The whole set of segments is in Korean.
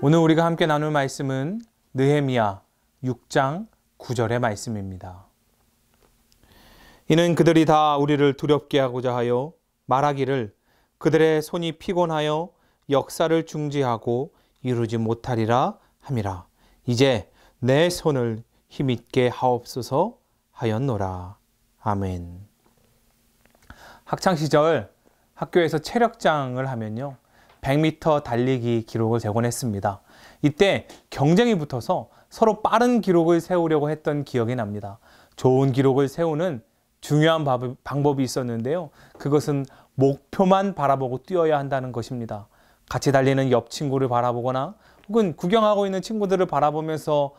오늘 우리가 함께 나눌 말씀은 느헤미야 6장 9절의 말씀입니다. 이는 그들이 다 우리를 두렵게 하고자 하여 말하기를 그들의 손이 피곤하여 역사를 중지하고 이루지 못하리라 함이라. 이제 내 손을 힘있게 하옵소서 하였노라. 아멘. 학창시절 학교에서 체력장을 하면요, 100m 달리기 기록을 세곤 했습니다. 이때 경쟁이 붙어서 서로 빠른 기록을 세우려고 했던 기억이 납니다. 좋은 기록을 세우는 중요한 방법이 있었는데요. 그것은 목표만 바라보고 뛰어야 한다는 것입니다. 같이 달리는 옆 친구를 바라보거나 혹은 구경하고 있는 친구들을 바라보면서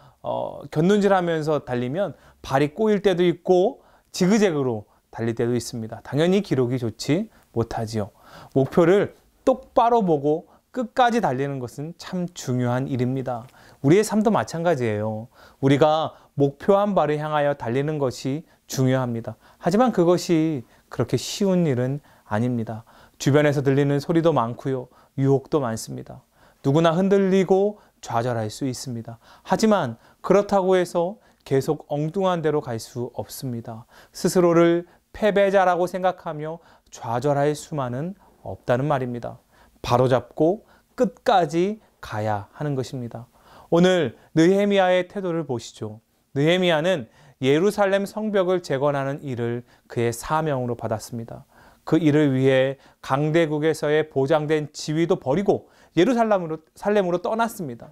곁눈질하면서 달리면 발이 꼬일 때도 있고 지그재그로 달릴 때도 있습니다. 당연히 기록이 좋지 못하지요. 목표를 똑바로 보고 끝까지 달리는 것은 참 중요한 일입니다. 우리의 삶도 마찬가지예요. 우리가 목표한 바를 향하여 달리는 것이 중요합니다. 하지만 그것이 그렇게 쉬운 일은 아닙니다. 주변에서 들리는 소리도 많고요. 유혹도 많습니다. 누구나 흔들리고 좌절할 수 있습니다. 하지만 그렇다고 해서 계속 엉뚱한 대로 갈 수 없습니다. 스스로를 패배자라고 생각하며 좌절할 수만은 없다는 말입니다. 바로잡고 끝까지 가야 하는 것입니다. 오늘 느헤미야의 태도를 보시죠. 느헤미야는 예루살렘 성벽을 재건하는 일을 그의 사명으로 받았습니다. 그 일을 위해 강대국에서의 보장된 지위도 버리고 예루살렘으로 떠났습니다.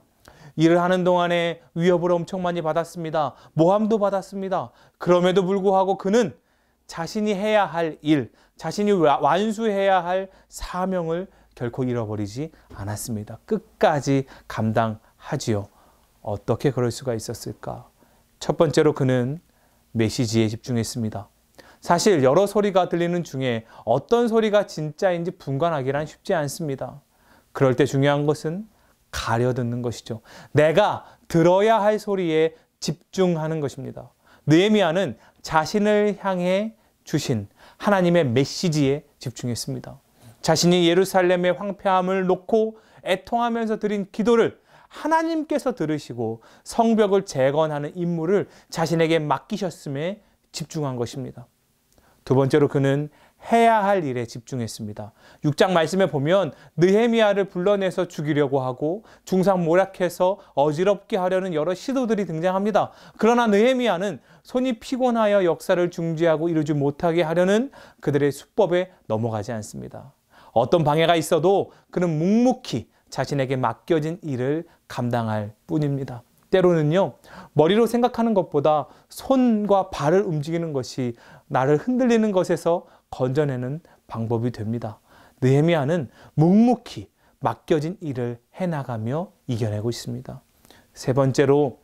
일을 하는 동안에 위협을 엄청 많이 받았습니다. 모함도 받았습니다. 그럼에도 불구하고 그는 자신이 해야 할 일, 자신이 완수해야 할 사명을 결코 잃어버리지 않았습니다. 끝까지 감당하지요. 어떻게 그럴 수가 있었을까? 첫 번째로 그는 메시지에 집중했습니다. 사실 여러 소리가 들리는 중에 어떤 소리가 진짜인지 분간하기란 쉽지 않습니다. 그럴 때 중요한 것은 가려듣는 것이죠. 내가 들어야 할 소리에 집중하는 것입니다. 느헤미야는 자신을 향해 주신 하나님의 메시지에 집중했습니다. 자신이 예루살렘의 황폐함을 놓고 애통하면서 드린 기도를 하나님께서 들으시고 성벽을 재건하는 임무를 자신에게 맡기셨음에 집중한 것입니다. 두 번째로 그는 해야 할 일에 집중했습니다. 6장 말씀에 보면 느헤미야를 불러내서 죽이려고 하고 중상모략해서 어지럽게 하려는 여러 시도들이 등장합니다. 그러나 느헤미야는 손이 피곤하여 역사를 중지하고 이루지 못하게 하려는 그들의 수법에 넘어가지 않습니다. 어떤 방해가 있어도 그는 묵묵히 자신에게 맡겨진 일을 감당할 뿐입니다. 때로는요, 머리로 생각하는 것보다 손과 발을 움직이는 것이 나를 흔들리는 것에서 건져내는 방법이 됩니다. 느헤미야는 묵묵히 맡겨진 일을 해나가며 이겨내고 있습니다. 세 번째로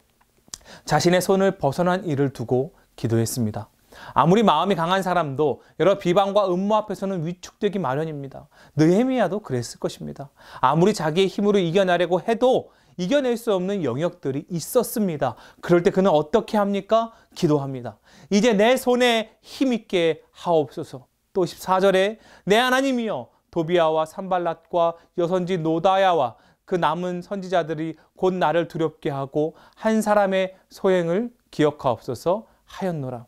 자신의 손을 벗어난 일을 두고 기도했습니다. 아무리 마음이 강한 사람도 여러 비방과 음모 앞에서는 위축되기 마련입니다. 느헤미야도 그랬을 것입니다. 아무리 자기의 힘으로 이겨내려고 해도 이겨낼 수 없는 영역들이 있었습니다. 그럴 때 그는 어떻게 합니까? 기도합니다. 이제 내 손에 힘있게 하옵소서. 또 14절에 내 하나님이여 도비야와 산발랏과 여선지 노다야와 그 남은 선지자들이 곧 나를 두렵게 하고 한 사람의 소행을 기억하옵소서 하였노라.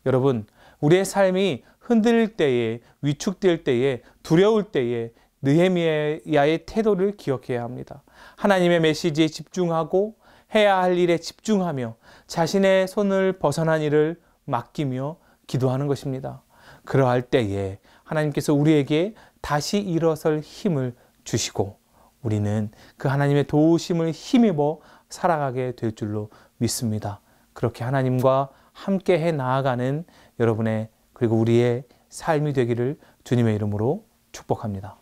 여러분, 우리의 삶이 흔들릴 때에, 위축될 때에, 두려울 때에 느헤미야의 태도를 기억해야 합니다. 하나님의 메시지에 집중하고 해야 할 일에 집중하며 자신의 손을 벗어난 일을 맡기며 기도하는 것입니다. 그러할 때에 하나님께서 우리에게 다시 일어설 힘을 주시고 우리는 그 하나님의 도우심을 힘입어 살아가게 될 줄로 믿습니다. 그렇게 하나님과 함께 해 나아가는 여러분의 그리고 우리의 삶이 되기를 주님의 이름으로 축복합니다.